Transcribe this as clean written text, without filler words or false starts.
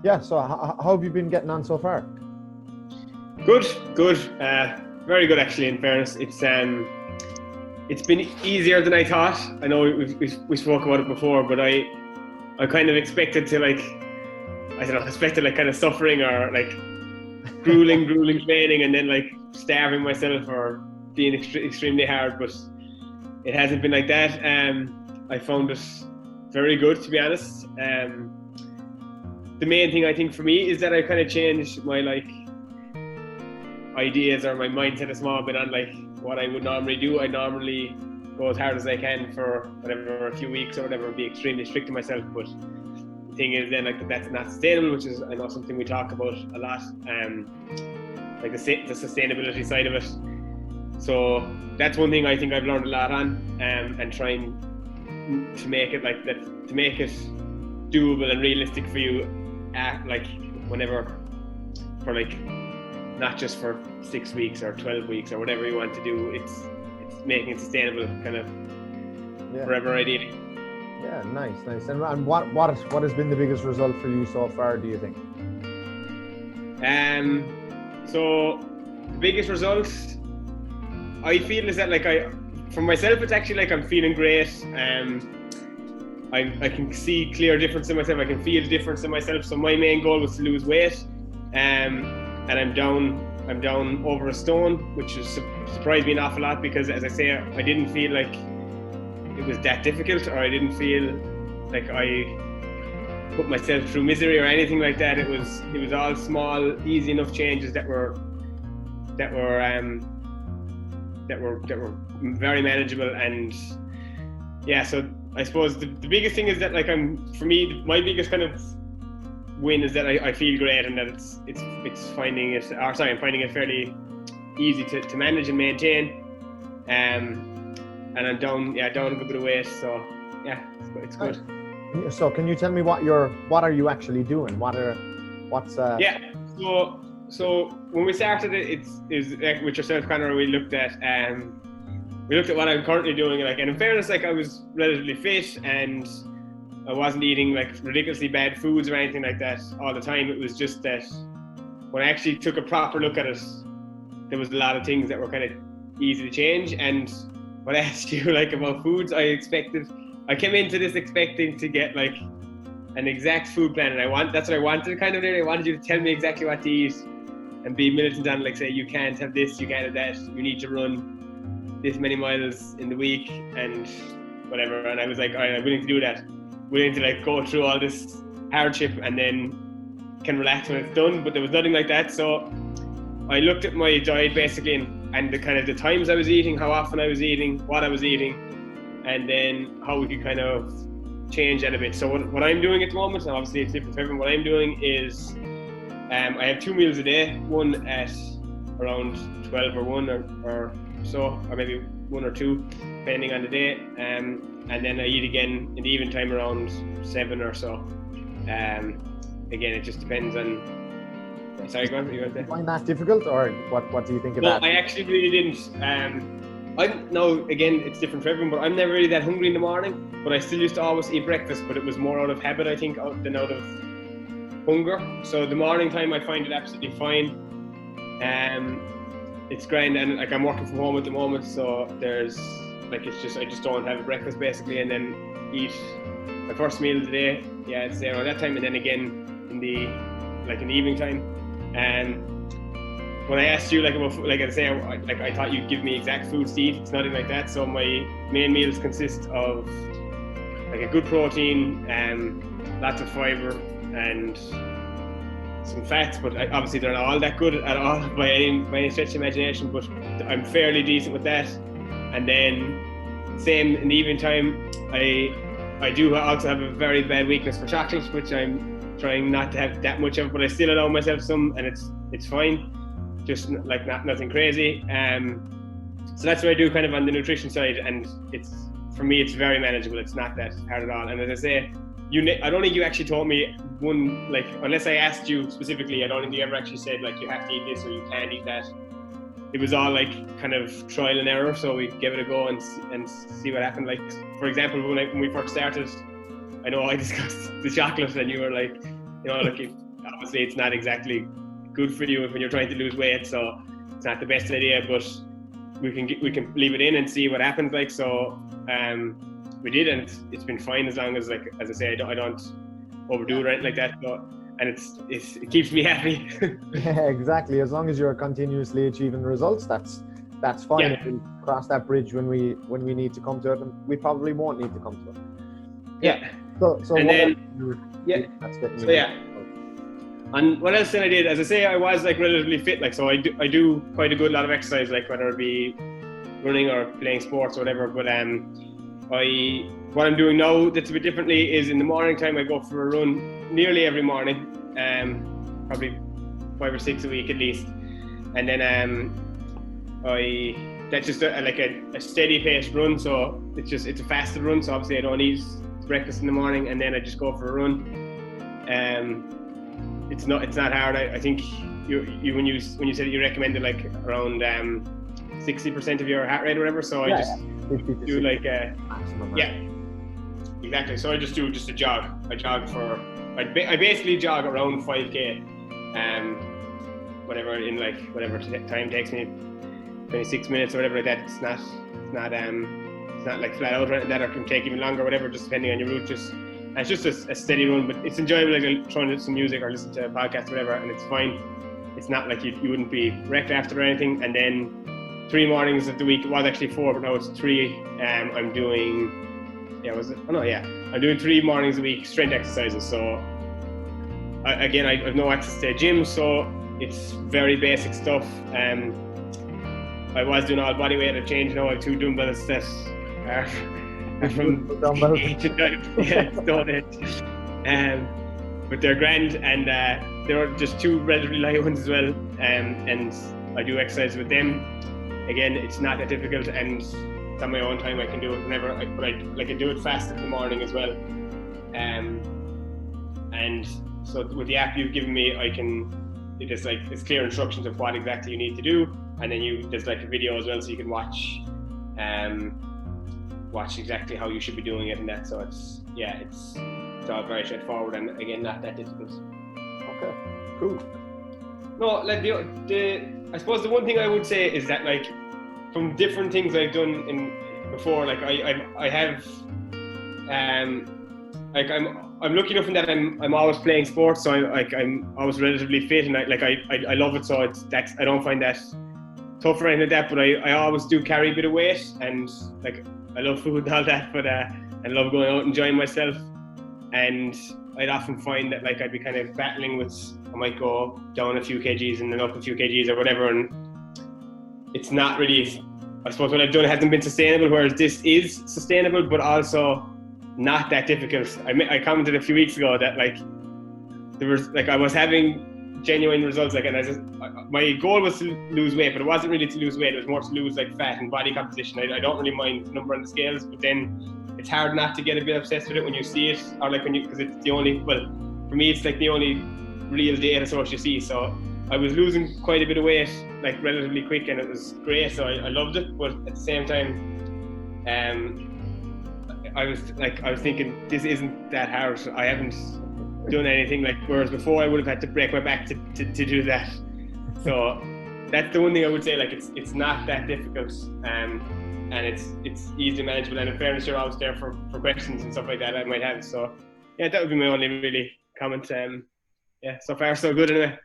Yeah, so how have you been getting on so far? Good, good. Very good actually. In fairness, it's been easier than I thought. I know we spoke about it before, but I kind of expected to expected like kind of suffering or like grueling training, and then like starving myself or being extremely hard. But it hasn't been like that. I found it very good, to be honest. The main thing I think for me is that I kind of changed my like ideas or my mindset a small bit on like what I would normally do. I normally go as hard as I can for whatever, a few weeks or whatever, and be extremely strict to myself. But the thing is then like that's not sustainable, which is, I know, something we talk about a lot, like the sustainability side of it. So that's one thing I think I've learned a lot on, and trying to make it like that, to make it doable and realistic for you at like whenever, for like not just for 6 weeks or 12 weeks or whatever you want to do. It's making it sustainable kind of forever, ideally. Yeah, nice. And what has been the biggest result for you so far, do you think? So the biggest result I feel is that like for myself, it's actually like I'm feeling great. I can see clear difference in myself. I can feel the difference in myself. So my main goal was to lose weight, and I'm down over a stone, which has surprised me an awful lot, because as I say, I didn't feel like it was that difficult, or I didn't feel like I put myself through misery or anything like that. It was all small, easy enough changes that were very manageable. And yeah, so I suppose the biggest thing is that like for me, my biggest kind of win is that I feel great, and that I'm finding it fairly easy to manage and maintain, and I'm down a good bit of weight, so yeah, it's good. So can you tell me what are you actually doing? Yeah, so when we started it is like with yourself, Conor, we looked at what I'm currently doing, like, and in fairness, like I was relatively fit and I wasn't eating like ridiculously bad foods or anything like that all the time. It was just that when I actually took a proper look at it, there was a lot of things that were kind of easy to change. And when I asked you like about foods, I came into this expecting to get like an exact food plan, and that's what I wanted kind of. I wanted you to tell me exactly what to eat and be militant on, like, say, you can't have this, you can't have that, you need to run this many miles in the week and whatever. And I was like, all right, I'm willing to do that, willing to like go through all this hardship and then can relax when it's done. But there was nothing like that. So I looked at my diet basically, and the kind of the times I was eating, how often I was eating, what I was eating, and then how we could kind of change that a bit. So what I'm doing at the moment, and obviously it's different for everyone, what I'm doing is I have 2 meals a day, one at around 12 or 1 or so, or maybe 1 or 2 depending on the day, and then I eat again in the evening time around 7 or so. Again, it just depends on. Sorry, go on. You want to find that difficult, or what do you think of that? No, I actually really didn't. I'm now, again, it's different for everyone, but I'm never really that hungry in the morning. But I still used to always eat breakfast, but it was more out of habit, I think, than out of hunger. So the morning time, I find it absolutely fine. It's grand, and like I'm working from home at the moment, so there's like I just don't have a breakfast basically, and then eat my first meal of the day. Yeah, it's there around that time, and then again in the evening time. And when I asked you like about, like I say, I thought you'd give me exact foods to eat. It's nothing like that. So my main meals consist of like a good protein, lots of fiber, and some fats. But obviously they're not all that good at all by any stretch of imagination. But I'm fairly decent with that. And then same in the evening time, I do also have a very bad weakness for chocolate, which I'm trying not to have that much of, but I still allow myself some, and it's fine. Just like nothing crazy. So that's what I do kind of on the nutrition side, and for me it's very manageable. It's not that hard at all. And as I say, I don't think you actually told me one, like, unless I asked you specifically, I don't think you ever actually said like you have to eat this or you can't eat that. It was all like kind of trial and error, so we gave it a go and see what happened. Like, for example, when we first started, I know I discussed the chocolate, and you were like, like obviously it's not exactly good for you when you're trying to lose weight, so it's not the best idea, but we can leave it in and see what happens. Like, so we did, and it's been fine as long as, like, as I say, I don't overdo it or anything like that. So, and it keeps me happy. Yeah, exactly. As long as you're continuously achieving results, that's fine. Yeah. We'll cross that bridge when we need to come to it, and we probably won't need to come to it. Yeah. So And then, that's getting so yeah. And what else did I did? As I say, I was like relatively fit. Like, so I do quite a good lot of exercise, like whether it be running or playing sports or whatever. But what I'm doing now that's a bit differently is in the morning time I go for a run nearly every morning, probably 5 or 6 a week at least. And then that's just a steady pace run. So it's a fasted run. So obviously I don't eat breakfast in the morning, and then I just go for a run. It's not hard. I think you when you said that you recommended like around 60% of your heart rate or whatever. So I just do like exactly. So I just do a jog. I basically jog around 5k, whatever time takes me, 26 minutes or whatever like that. It's not like flat out or that, or can take even longer, whatever, just depending on your route. It's just a steady run, but it's enjoyable. Like throwing in some music or listen to a podcast or whatever, and it's fine. It's not like you wouldn't be wrecked after or anything. And then 3 mornings of the week, it was actually 4, but now it's 3. I'm doing, I'm doing 3 mornings a week strength exercises. So I've no access to a gym, so it's very basic stuff. I was doing all body weight. I've changed now. I have 2 dumbbells that are from ancient times. Yeah, Stone Age. But they're grand, and there are just 2 relatively light ones as well. And I do exercise with them. Again, it's not that difficult, and it's on my own time. I can do it whenever. But I do it fast in the morning as well. And so with the app you've given me, it's clear instructions of what exactly you need to do, and then there's like a video as well, so you can watch exactly how you should be doing it and that. So it's all very straightforward, and again, not that difficult. Okay, cool. No, like I suppose the one thing I would say is that, like, from different things I've done before, like I have like I'm lucky enough in that I'm always playing sports, so I'm always relatively fit, and I love it. So I don't find that tough or anything like that. But I always do carry a bit of weight, and like I love food and all that, but I love going out and enjoying myself. And I'd often find that, like, I'd be kind of battling with, I might go down a few kgs and then up a few kgs or whatever, and it's not really, I suppose what I've done hasn't been sustainable, whereas this is sustainable, but also not that difficult. I commented a few weeks ago that, like, there was, like, I was having genuine results, like, and my goal was to lose weight, but it wasn't really to lose weight, it was more to lose, like, fat and body composition. I don't really mind the number on the scales, but then it's hard not to get a bit obsessed with it when you see it, or like because it's the only, well, for me it's like the only real data source you see. So I was losing quite a bit of weight, like, relatively quick, and it was great, so I loved it. But at the same time, I was thinking, this isn't that hard. I haven't done anything, like, whereas before I would have had to break my back to do that. So that's the one thing I would say, like, it's not that difficult, and it's easily manageable. And in fairness, you're always there for questions and stuff like that I might have. So yeah, that would be my only really comment. So far so good anyway.